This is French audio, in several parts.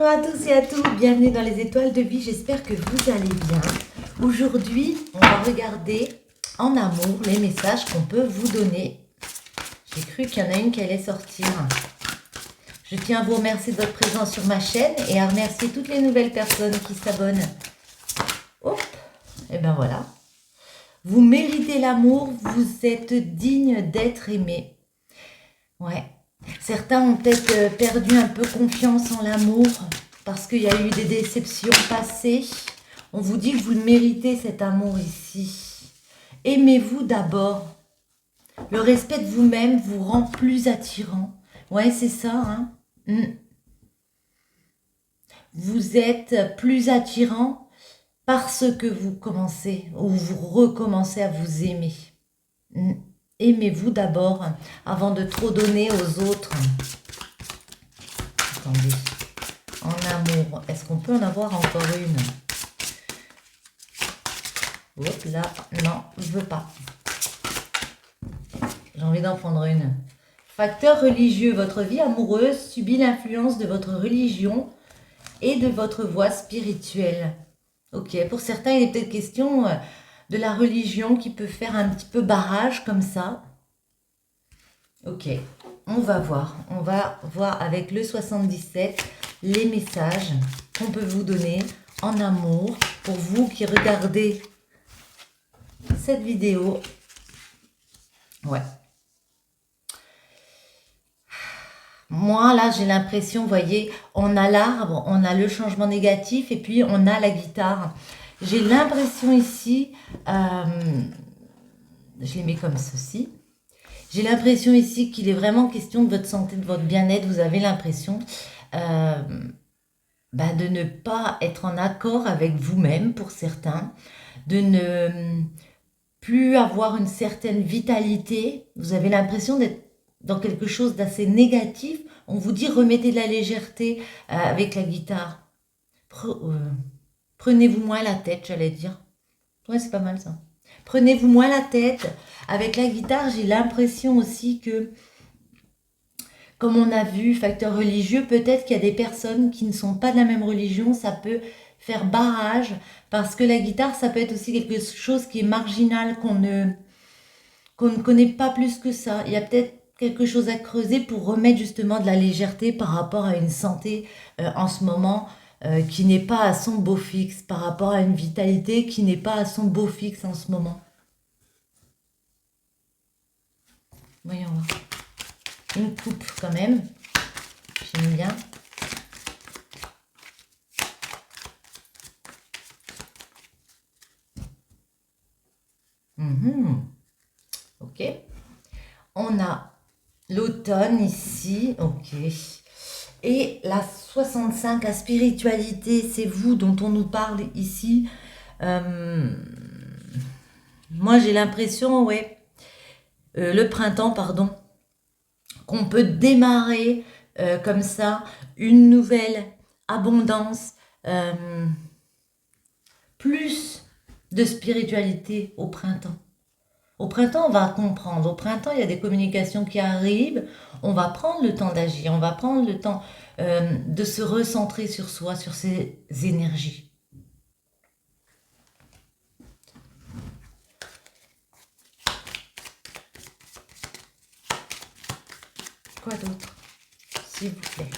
Bonjour à tous et à toutes, bienvenue dans les étoiles de vie, j'espère que vous allez bien. Aujourd'hui, on va regarder en amour les messages qu'on peut vous donner. J'ai cru qu'il y en a une qui allait sortir. Je tiens à vous remercier de votre présence sur ma chaîne et à remercier toutes les nouvelles personnes qui s'abonnent. Hop, et ben voilà. Vous méritez l'amour, vous êtes digne d'être aimé. Ouais. Certains ont peut-être perdu un peu confiance en l'amour parce qu'il y a eu des déceptions passées. On vous dit que vous méritez cet amour ici. Aimez-vous d'abord. Le respect de vous-même vous rend plus attirant. Ouais, c'est ça, hein. Vous êtes plus attirant parce que vous commencez ou vous recommencez à vous aimer. Aimez-vous d'abord avant de trop donner aux autres. Attendez. En amour, est-ce qu'on peut en avoir encore une? Hop là, non, je veux pas. J'ai envie d'en prendre une. Facteur religieux, votre vie amoureuse subit l'influence de votre religion et de votre voie spirituelle. Ok, pour certains, il est peut-être question de la religion qui peut faire un petit peu barrage comme ça. Ok, on va voir. On va voir avec le 77 les messages qu'on peut vous donner en amour pour vous qui regardez cette vidéo. Ouais. Moi, là, j'ai l'impression, vous voyez, on a l'arbre, on a le changement négatif et puis on a la guitare. J'ai l'impression ici, je les mets comme ceci. J'ai l'impression ici qu'il est vraiment question de votre santé, de votre bien-être. Vous avez l'impression de ne pas être en accord avec vous-même pour certains, de ne plus avoir une certaine vitalité. Vous avez l'impression d'être dans quelque chose d'assez négatif. On vous dit remettez de la légèreté avec la guitare. Prenez-vous moins la tête, j'allais dire. Ouais, c'est pas mal ça. Prenez-vous moins la tête. Avec la guitare, j'ai l'impression aussi que, comme on a vu, facteur religieux, peut-être qu'il y a des personnes qui ne sont pas de la même religion, ça peut faire barrage, parce que la guitare, ça peut être aussi quelque chose qui est marginal, qu'on ne connaît pas plus que ça. Il y a peut-être quelque chose à creuser pour remettre justement de la légèreté par rapport à une santé en ce moment qui n'est pas à son beau fixe, par rapport à une vitalité qui n'est pas à son beau fixe en ce moment. Voyons voir. Une coupe quand même. J'aime bien. Ok. On a l'automne ici. Ok. Et la 65, la spiritualité, c'est vous dont on nous parle ici. Moi, j'ai l'impression, ouais, le printemps, pardon, qu'on peut démarrer comme ça une nouvelle abondance, plus de spiritualité au printemps. Au printemps, on va comprendre. Au printemps, il y a des communications qui arrivent. On va prendre le temps d'agir. On va prendre le temps de se recentrer sur soi, sur ses énergies. Quoi d'autre, s'il vous plaît?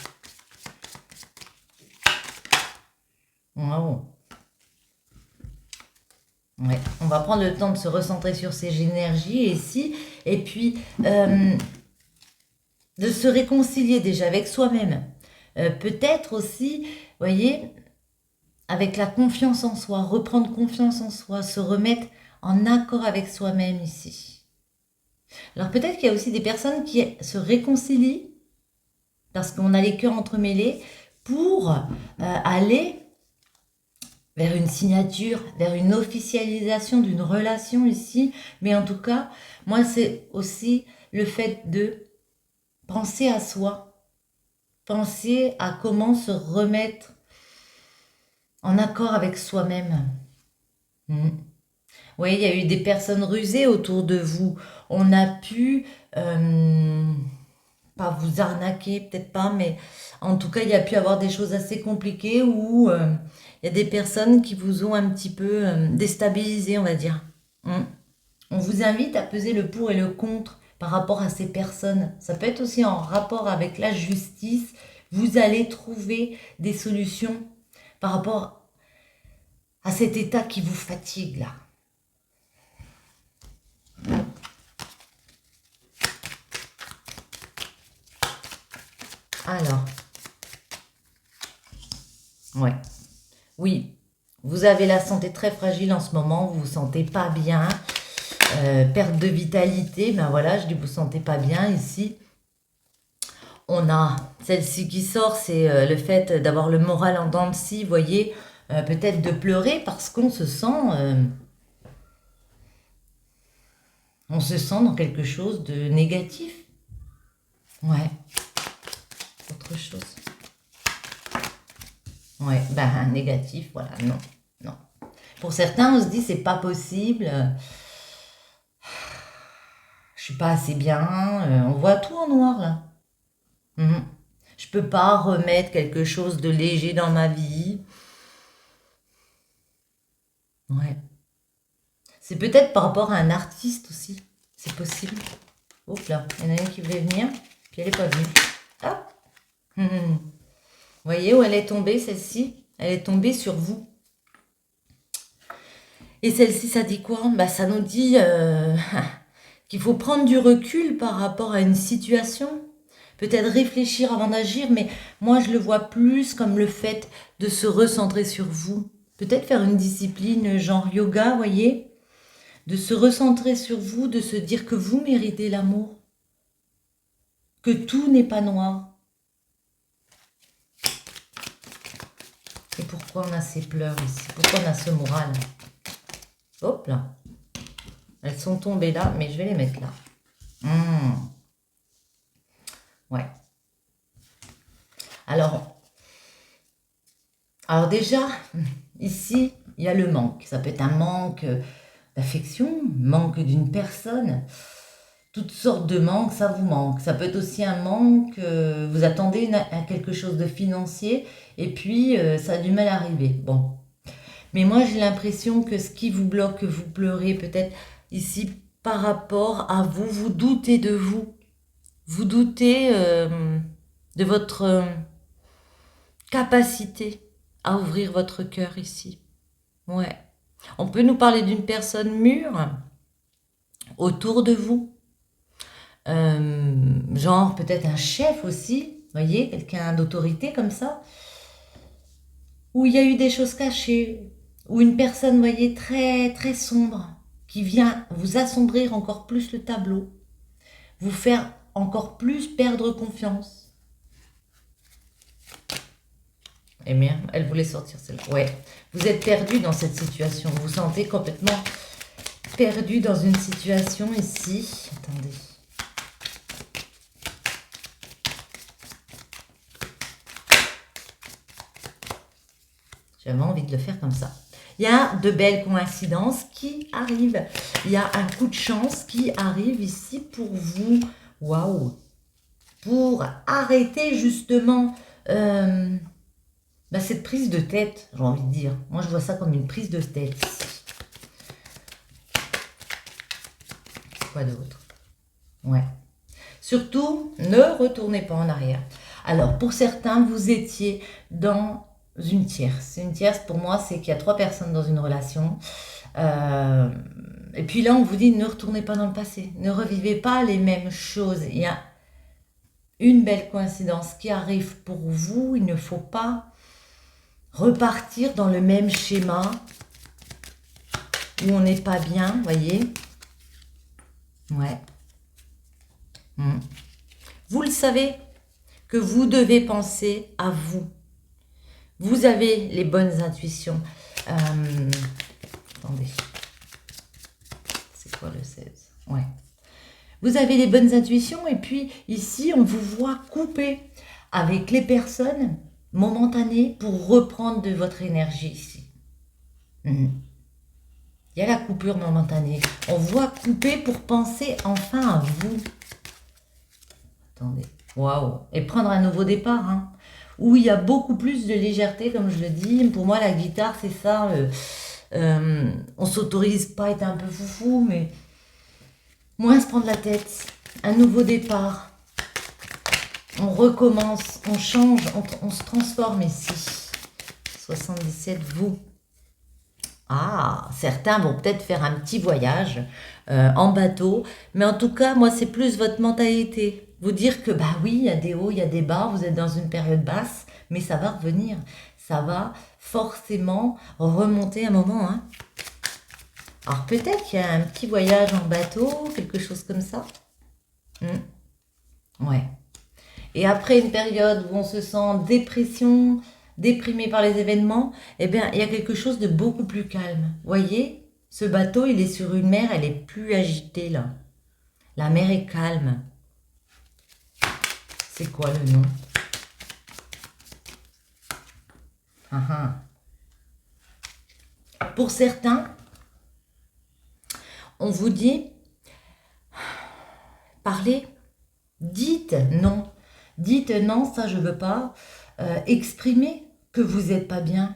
Wow. Ouais, on va prendre le temps de se recentrer sur ses énergies et puis de se réconcilier déjà avec soi-même. Peut-être aussi, voyez, avec la confiance en soi, reprendre confiance en soi, se remettre en accord avec soi-même ici. Alors peut-être qu'il y a aussi des personnes qui se réconcilient parce qu'on a les cœurs entremêlés pour aller vers une signature, vers une officialisation d'une relation ici. Mais en tout cas, moi, c'est aussi le fait de penser à soi, penser à comment se remettre en accord avec soi-même. Oui, il y a eu des personnes rusées autour de vous. On a pu pas vous arnaquer, peut-être pas, mais en tout cas, il y a pu avoir des choses assez compliquées où il y a des personnes qui vous ont un petit peu déstabilisé, on va dire. Mm. On vous invite à peser le pour et le contre par rapport à ces personnes. Ça peut être aussi en rapport avec la justice. Vous allez trouver des solutions par rapport à cet état qui vous fatigue là. Alors, ouais, oui, vous avez la santé très fragile en ce moment, vous vous sentez pas bien, perte de vitalité, ben voilà, je dis vous sentez pas bien ici. On a celle-ci qui sort, c'est le fait d'avoir le moral en dents de scie, vous voyez, peut-être de pleurer parce qu'on se sent dans quelque chose de négatif. Ouais, autre chose. Ouais, ben négatif, voilà, non, non. Pour certains, on se dit c'est pas possible, je suis pas assez bien, on voit tout en noir là. Mhm. Je peux pas remettre quelque chose de léger dans ma vie. Ouais. C'est peut-être par rapport à un artiste aussi, c'est possible. Oups là, il y en a une qui voulait venir, puis elle n'est pas venue. Ah. Vous voyez où elle est tombée celle-ci? Elle est tombée sur vous. Et celle-ci, ça dit quoi? Bah, ça nous dit qu'il faut prendre du recul par rapport à une situation. Peut-être réfléchir avant d'agir, mais moi, je le vois plus comme le fait de se recentrer sur vous. Peut-être faire une discipline genre yoga, voyez? De se recentrer sur vous, de se dire que vous méritez l'amour. Que tout n'est pas noir. Et pourquoi on a ces pleurs ici? Pourquoi on a ce moral? Hop là. Elles sont tombées là, mais je vais les mettre là. Ouais. Alors déjà, ici, il y a le manque. Ça peut être un manque d'affection, manque d'une personne. Toutes sortes de manques, ça vous manque. Ça peut être aussi un manque, vous attendez à quelque chose de financier et puis ça a du mal à arriver. Bon. Mais moi, j'ai l'impression que ce qui vous bloque, que vous pleurez peut-être ici par rapport à vous, vous doutez de vous. Vous doutez de votre capacité à ouvrir votre cœur ici. Ouais. On peut nous parler d'une personne mûre autour de vous. Genre peut-être un chef aussi, voyez, quelqu'un d'autorité comme ça. Où il y a eu des choses cachées. Ou une personne, voyez, très très sombre qui vient vous assombrir encore plus le tableau. Vous faire encore plus perdre confiance. Eh bien, elle voulait sortir celle-là. Ouais, vous êtes perdu dans cette situation. Vous vous sentez complètement perdu dans une situation ici. Attendez. J'avais envie de le faire comme ça. Il y a de belles coïncidences qui arrivent. Il y a un coup de chance qui arrive ici pour vous. Waouh! Pour arrêter justement cette prise de tête, j'ai envie de dire. Moi, je vois ça comme une prise de tête. Quoi d'autre? Ouais. Surtout, ne retournez pas en arrière. Alors, pour certains, vous étiez dans une tierce. Une tierce, pour moi, c'est qu'il y a 3 personnes dans une relation. Et puis là, on vous dit, ne retournez pas dans le passé. Ne revivez pas les mêmes choses. Il y a une belle coïncidence qui arrive pour vous. Il ne faut pas repartir dans le même schéma où on n'est pas bien, voyez. Ouais. Vous le savez que vous devez penser à vous. Vous avez les bonnes intuitions. Attendez. C'est quoi le 16? Ouais. Vous avez les bonnes intuitions et puis ici, on vous voit couper avec les personnes momentanées pour reprendre de votre énergie ici. Il y a la coupure momentanée. On voit couper pour penser enfin à vous. Attendez. Waouh. Et prendre un nouveau départ, hein, où il y a beaucoup plus de légèreté, comme je le dis. Pour moi, la guitare, c'est ça. On s'autorise pas à être un peu foufou, mais moins se prendre la tête. Un nouveau départ. On recommence, on change, on se transforme ici. 77, vous. Ah, certains vont peut-être faire un petit voyage en bateau, mais en tout cas, moi, c'est plus votre mentalité. Vous dire que, bah oui, il y a des hauts, il y a des bas, vous êtes dans une période basse, mais ça va revenir. Ça va forcément remonter un moment, hein. Alors peut-être qu'il y a un petit voyage en bateau, quelque chose comme ça. Ouais. Et après une période où on se sent dépression, déprimé par les événements, eh bien, il y a quelque chose de beaucoup plus calme. Voyez, ce bateau, il est sur une mer, elle est plus agitée là. La mer est calme. C'est quoi le nom? Ah, ah. Pour certains, on vous dit, parlez, dites non. Dites non, ça je veux pas. Exprimez que vous n'êtes pas bien.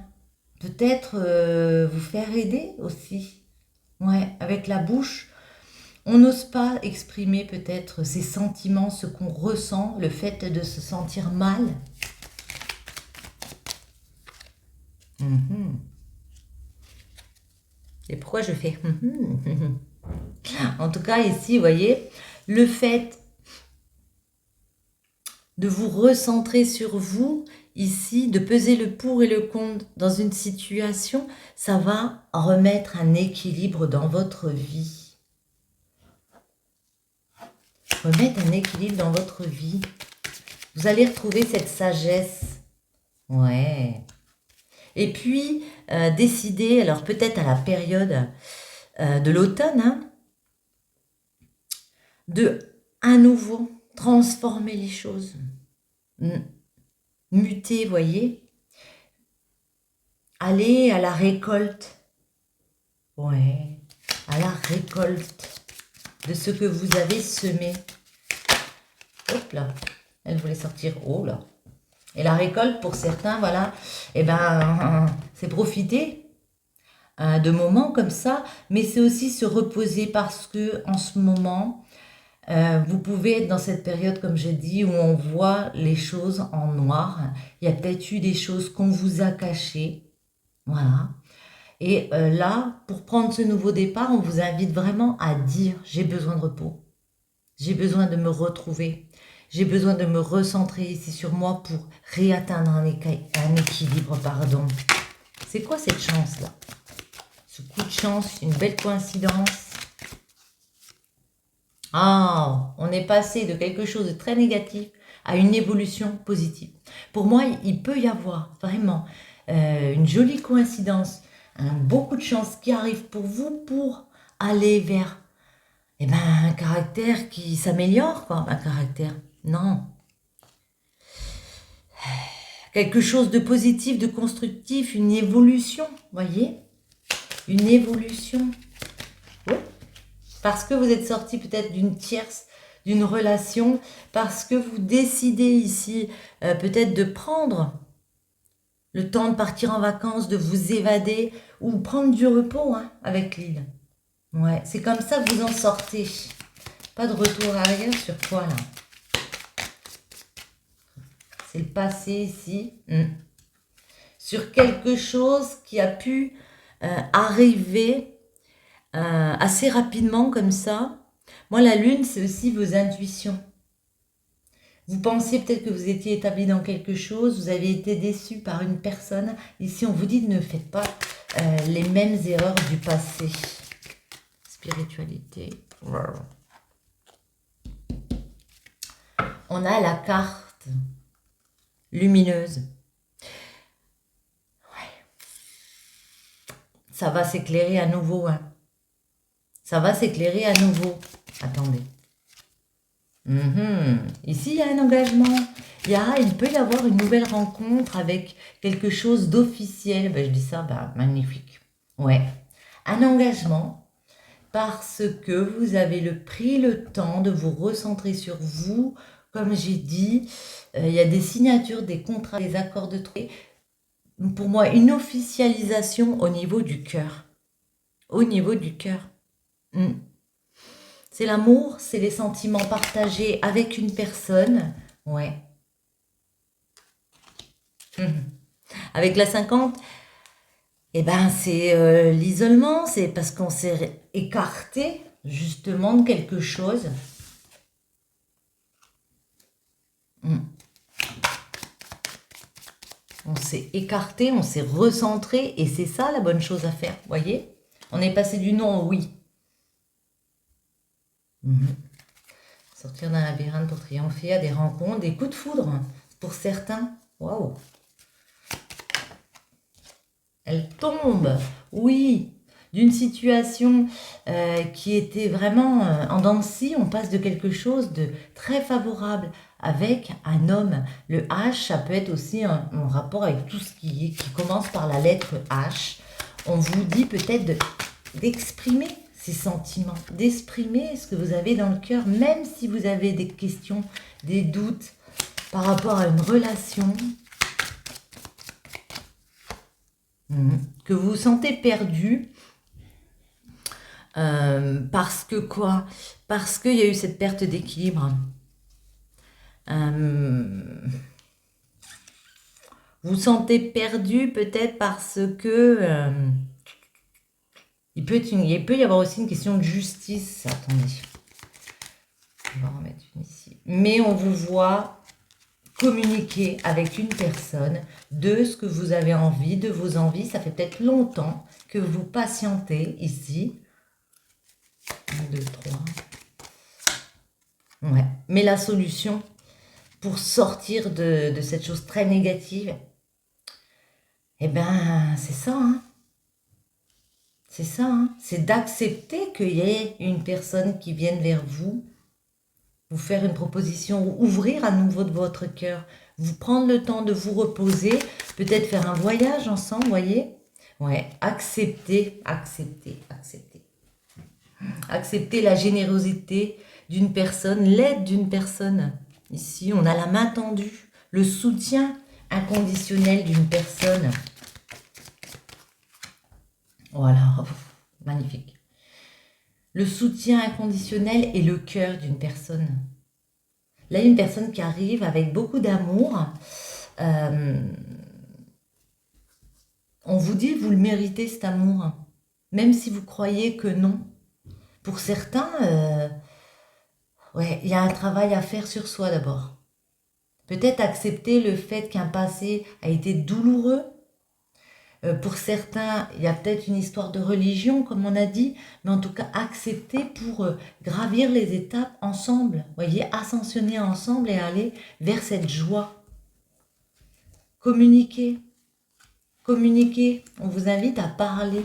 Peut-être vous faire aider aussi. Ouais, avec la bouche. On n'ose pas exprimer peut-être ses sentiments, ce qu'on ressent, le fait de se sentir mal. Et pourquoi je fais En tout cas, ici, vous voyez, le fait de vous recentrer sur vous, ici, de peser le pour et le contre dans une situation, ça va remettre un équilibre dans votre vie. Remettre un équilibre dans votre vie. Vous allez retrouver cette sagesse. Ouais. Et puis, décider, alors peut-être à la période de l'automne, hein, de à nouveau transformer les choses. Muter, voyez. Aller à la récolte. Ouais, à la récolte de ce que vous avez semé. Hop là, elle voulait sortir. Oh là. Et la récolte, pour certains, voilà, eh ben, c'est profiter de moments comme ça, mais c'est aussi se reposer parce que en ce moment, vous pouvez être dans cette période, comme j'ai dit, où on voit les choses en noir. Il y a peut-être eu des choses qu'on vous a cachées. Voilà. Et là, pour prendre ce nouveau départ, on vous invite vraiment à dire « j'ai besoin de repos, j'ai besoin de me retrouver, j'ai besoin de me recentrer ici sur moi pour réatteindre un équilibre. » Pardon. C'est quoi cette chance-là? Ce coup de chance, une belle coïncidence. Ah, on est passé de quelque chose de très négatif à une évolution positive. Pour moi, il peut y avoir vraiment une jolie coïncidence, beaucoup de chance qui arrive pour vous pour aller vers un caractère qui s'améliore, quoi. Un caractère, non. Quelque chose de positif, de constructif, une évolution, voyez? Une évolution. Oui. Parce que vous êtes sorti peut-être d'une tierce, d'une relation, parce que vous décidez ici peut-être de prendre le temps de partir en vacances, de vous évader ou prendre du repos hein, avec l'île. Ouais, c'est comme ça que vous en sortez. Pas de retour arrière sur quoi là? C'est le passé ici. Sur quelque chose qui a pu arriver assez rapidement comme ça. Moi, la lune, c'est aussi vos intuitions. Vous pensez peut-être que vous étiez établi dans quelque chose, vous avez été déçu par une personne. Ici, on vous dit ne faites pas les mêmes erreurs du passé. Spiritualité. On a la carte lumineuse. Ouais. Ça va s'éclairer à nouveau. Hein. Ça va s'éclairer à nouveau. Attendez. Ici, il y a un engagement. Il peut y avoir une nouvelle rencontre avec quelque chose d'officiel. Je dis ça, magnifique. Ouais. Un engagement parce que vous avez pris le temps de vous recentrer sur vous, comme j'ai dit, il y a des signatures, des contrats, des accords de trouver. Pour moi, une officialisation au niveau du cœur. Au niveau du cœur. C'est l'amour, c'est les sentiments partagés avec une personne. Ouais. Avec la 50, eh ben, c'est l'isolement, c'est parce qu'on s'est écarté justement de quelque chose. On s'est écarté, on s'est recentré et c'est ça la bonne chose à faire, voyez? On est passé du non au oui. Sortir d'un labyrinthe pour triompher, à des rencontres, des coups de foudre pour certains. Waouh! Elle tombe, oui, d'une situation qui était vraiment en dents de scie, on passe de quelque chose de très favorable avec un homme. Le H, ça peut être aussi en rapport avec tout ce qui commence par la lettre H. On vous dit peut-être d'exprimer ces sentiments, d'exprimer ce que vous avez dans le cœur, même si vous avez des questions, des doutes par rapport à une relation, que vous vous sentez perdu, parce que quoi? Parce qu'il y a eu cette perte d'équilibre. Vous vous sentez perdu peut-être parce que il peut y avoir aussi une question de justice. Attendez, on va remettre une ici. Mais on vous voit communiquer avec une personne de ce que vous avez envie, de vos envies. Ça fait peut-être longtemps que vous patientez ici. 1, 2, 3. Ouais. Mais la solution pour sortir de cette chose très négative, eh ben, c'est ça, hein. C'est ça, hein. C'est d'accepter qu'il y ait une personne qui vienne vers vous faire une proposition, ou ouvrir à nouveau de votre cœur, vous prendre le temps de vous reposer, peut-être faire un voyage ensemble, voyez? Ouais, accepter. Accepter la générosité d'une personne, l'aide d'une personne. Ici, on a la main tendue, le soutien inconditionnel d'une personne. Voilà, magnifique. Le soutien inconditionnel et le cœur d'une personne. Là, il y a une personne qui arrive avec beaucoup d'amour. On vous dit, vous le méritez cet amour, même si vous croyez que non. Pour certains, ouais, il y a un travail à faire sur soi d'abord. Peut-être accepter le fait qu'un passé a été douloureux. Pour certains, il y a peut-être une histoire de religion, comme on a dit, mais en tout cas, accepter pour gravir les étapes ensemble, voyez, ascensionner ensemble et aller vers cette joie. Communiquer, on vous invite à parler.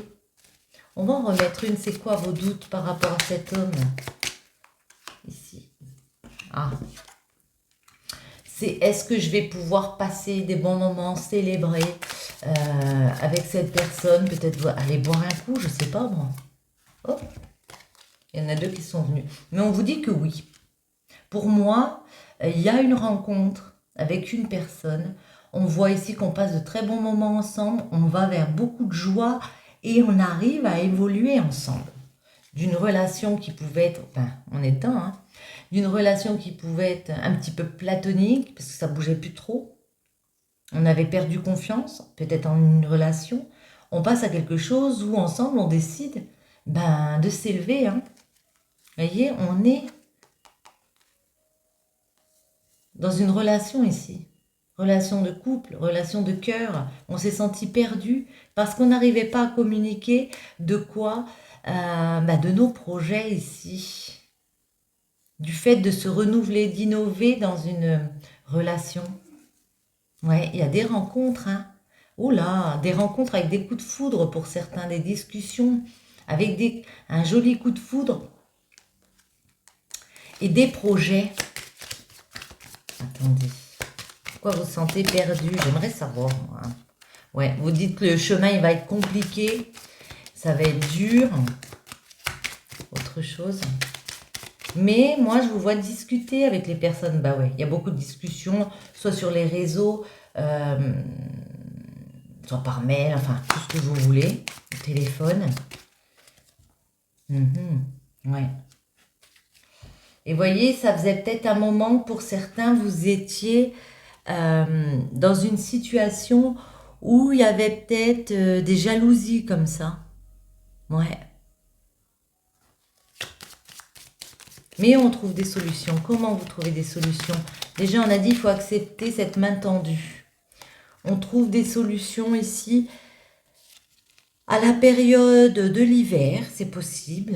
On va en remettre une, c'est quoi vos doutes par rapport à cet homme? Ici. Ah. C'est est-ce que je vais pouvoir passer des bons moments, célébrer avec cette personne, peut-être aller boire un coup, je sais pas moi. Oh, il y en a 2 qui sont venus. Mais on vous dit que oui. Pour moi, il y a une rencontre avec une personne. On voit ici qu'on passe de très bons moments ensemble. On va vers beaucoup de joie et on arrive à évoluer ensemble. D'une relation qui pouvait être, enfin, on est dedans, hein, d'une relation qui pouvait être un petit peu platonique, parce que ça bougeait plus trop. On avait perdu confiance, peut-être en une relation. On passe à quelque chose où ensemble on décide de s'élever. Hein. Vous voyez, on est dans une relation ici. Relation de couple, relation de cœur. On s'est senti perdu parce qu'on n'arrivait pas à communiquer de quoi de nos projets ici. Du fait de se renouveler, d'innover dans une relation. Ouais, il y a des rencontres, hein. Oh là, des rencontres avec des coups de foudre pour certains, des discussions avec un joli coup de foudre et des projets. Attendez, pourquoi vous vous sentez perdu? J'aimerais savoir. Moi. Ouais, vous dites que le chemin il va être compliqué, ça va être dur. Autre chose. Mais moi, je vous vois discuter avec les personnes. Bah ouais, il y a beaucoup de discussions, soit sur les réseaux, euh, soit par mail, enfin, tout ce que vous voulez, au téléphone. Mhm, ouais. Et voyez, ça faisait peut-être un moment que pour certains, vous étiez dans une situation où il y avait peut-être des jalousies comme ça. Ouais. Mais on trouve des solutions. Comment vous trouvez des solutions? Déjà, on a dit qu'il faut accepter cette main tendue. On trouve des solutions ici à la période de l'hiver, c'est possible,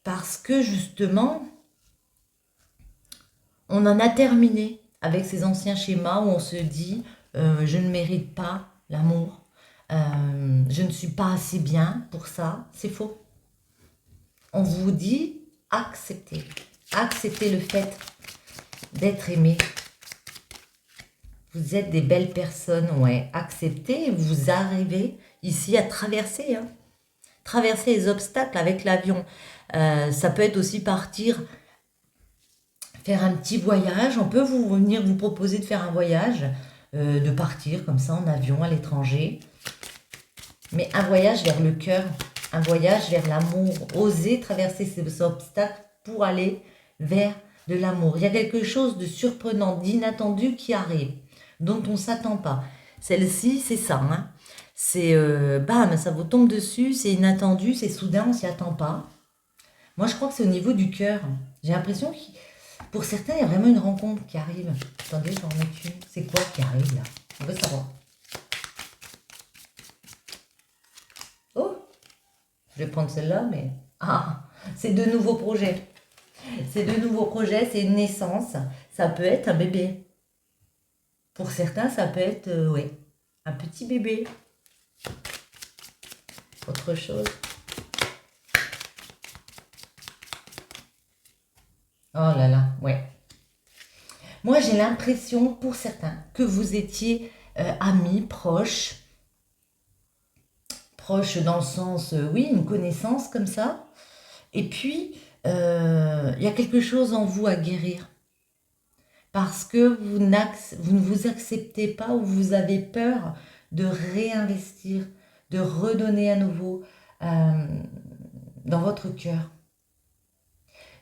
parce que justement, on en a terminé avec ces anciens schémas où on se dit je ne mérite pas l'amour, je ne suis pas assez bien pour ça. C'est faux. On vous dit acceptez. Acceptez le fait d'être aimé. Vous êtes des belles personnes, ouais. Acceptez, vous arrivez ici à traverser, hein. Traverser les obstacles avec l'avion. Ça peut être aussi partir faire un petit voyage. On peut venir vous proposer de faire un voyage, de partir comme ça en avion à l'étranger. Mais un voyage vers le cœur, un voyage vers l'amour. Oser traverser ces obstacles pour aller vers de l'amour. Il y a quelque chose de surprenant, d'inattendu qui arrive, dont on ne s'attend pas. Celle-ci, c'est ça. Hein. C'est bam, ça vous tombe dessus, c'est inattendu, c'est soudain, on ne s'y attend pas. Moi, je crois que c'est au niveau du cœur. J'ai l'impression que pour certains, il y a vraiment une rencontre qui arrive. Attendez, j'en mets une. C'est quoi qui arrive là? On veut savoir. Oh, je vais prendre celle-là, mais... Ah, c'est de nouveaux projets. C'est de nouveaux projets, c'est une naissance. Ça peut être un bébé. Pour certains, ça peut être, ouais, un petit bébé. Autre chose. Oh là là, ouais. Moi, j'ai l'impression, pour certains, que vous étiez amis, proches. Proches dans le sens, oui, une connaissance comme ça. Et puis, il y a quelque chose en vous à guérir. Parce que vous ne vous acceptez pas ou vous avez peur de réinvestir, de redonner à nouveau dans votre cœur.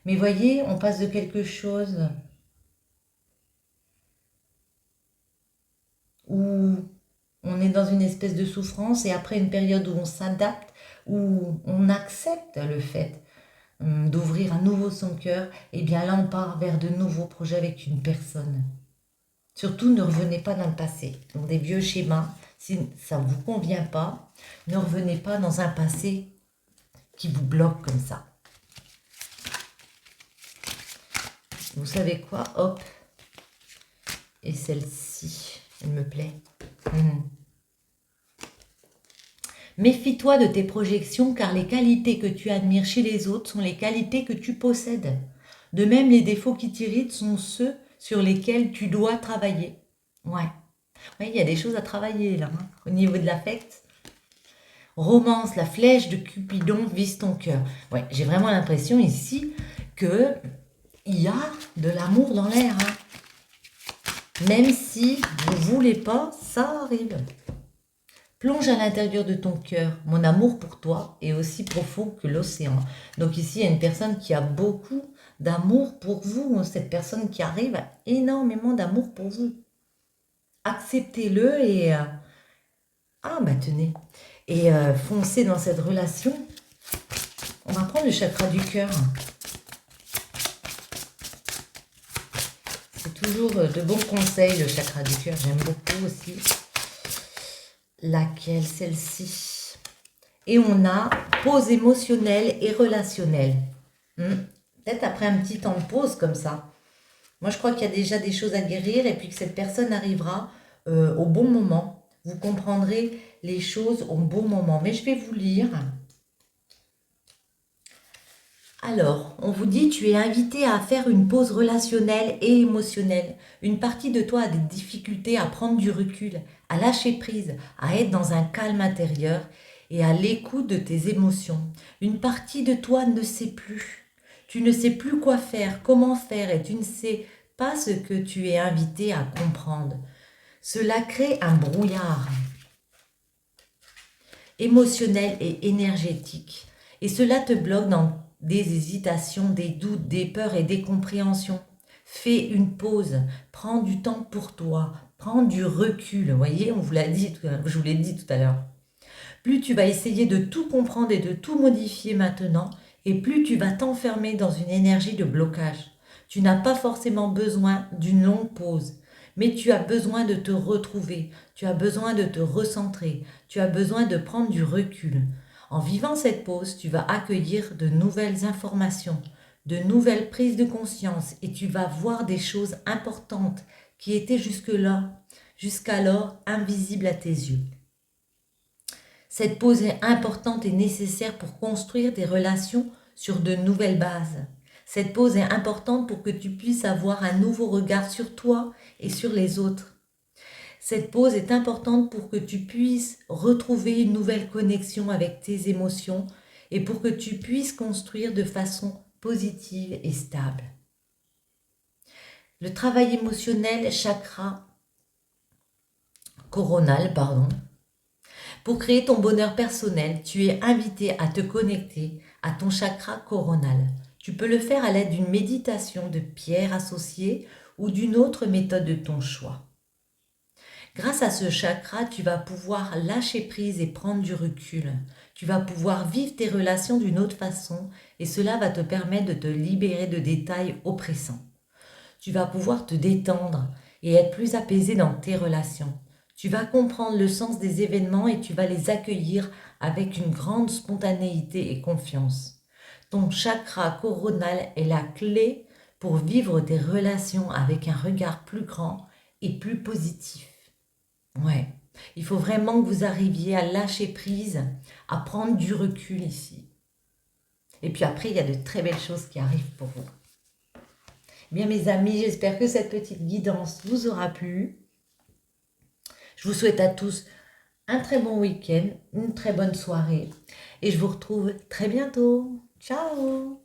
Mais voyez, on passe de quelque chose où on est dans une espèce de souffrance et après une période où on s'adapte, où on accepte le fait d'ouvrir à nouveau son cœur, et bien là on part vers de nouveaux projets avec une personne. Surtout ne revenez pas dans le passé, dans des vieux schémas. Si ça ne vous convient pas, ne revenez pas dans un passé qui vous bloque comme ça. Vous savez quoi? Hop. Et celle-ci, elle me plaît. Méfie-toi de tes projections car les qualités que tu admires chez les autres sont les qualités que tu possèdes. De même, les défauts qui t'irritent sont ceux sur lesquels tu dois travailler. Ouais. Oui, il y a des choses à travailler là, hein, au niveau de l'affect. Romance, la flèche de Cupidon vise ton cœur. Ouais, j'ai vraiment l'impression ici que il y a de l'amour dans l'air. Hein. Même si vous ne voulez pas, ça arrive. Plonge à l'intérieur de ton cœur. Mon amour pour toi est aussi profond que l'océan. Donc ici, il y a une personne qui a beaucoup d'amour pour vous. Cette personne qui arrive a énormément d'amour pour vous. Acceptez-le et... ah, bah tenez. Et foncez dans cette relation. On va prendre le chakra du cœur. C'est toujours de bons conseils, le chakra du cœur. J'aime beaucoup aussi. Laquelle? Celle-ci. Et on a pause émotionnelle et relationnelle. Peut-être après un petit temps de pause comme ça. Moi, je crois qu'il y a déjà des choses à guérir et puis que cette personne arrivera au bon moment. Vous comprendrez les choses au bon moment. Mais je vais vous lire. Alors, on vous dit, tu es invité à faire une pause relationnelle et émotionnelle. Une partie de toi a des difficultés à prendre du recul, à lâcher prise, à être dans un calme intérieur et à l'écoute de tes émotions. Une partie de toi ne sait plus. Tu ne sais plus quoi faire, comment faire et tu ne sais pas ce que tu es invité à comprendre. Cela crée un brouillard émotionnel et énergétique. Et cela te bloque dans des hésitations, des doutes, des peurs et des compréhensions. Fais une pause, prends du temps pour toi, prends du recul. Vous voyez, on vous l'a dit, je vous l'ai dit tout à l'heure. Plus tu vas essayer de tout comprendre et de tout modifier maintenant, et plus tu vas t'enfermer dans une énergie de blocage. Tu n'as pas forcément besoin d'une longue pause, mais tu as besoin de te retrouver, tu as besoin de te recentrer, tu as besoin de prendre du recul. En vivant cette pause, tu vas accueillir de nouvelles informations, de nouvelles prises de conscience et tu vas voir des choses importantes qui étaient jusqu'alors invisibles à tes yeux. Cette pause est importante et nécessaire pour construire des relations sur de nouvelles bases. Cette pause est importante pour que tu puisses avoir un nouveau regard sur toi et sur les autres. Cette pause est importante pour que tu puisses retrouver une nouvelle connexion avec tes émotions et pour que tu puisses construire de façon positive et stable. Le travail émotionnel chakra coronal, Pour créer ton bonheur personnel, tu es invité à te connecter à ton chakra coronal. Tu peux le faire à l'aide d'une méditation de pierre associée ou d'une autre méthode de ton choix. Grâce à ce chakra, tu vas pouvoir lâcher prise et prendre du recul. Tu vas pouvoir vivre tes relations d'une autre façon et cela va te permettre de te libérer de détails oppressants. Tu vas pouvoir te détendre et être plus apaisé dans tes relations. Tu vas comprendre le sens des événements et tu vas les accueillir avec une grande spontanéité et confiance. Ton chakra coronal est la clé pour vivre tes relations avec un regard plus grand et plus positif. Ouais, il faut vraiment que vous arriviez à lâcher prise, à prendre du recul ici. Et puis après, il y a de très belles choses qui arrivent pour vous. Bien mes amis, j'espère que cette petite guidance vous aura plu. Je vous souhaite à tous un très bon week-end, une très bonne soirée et je vous retrouve très bientôt. Ciao!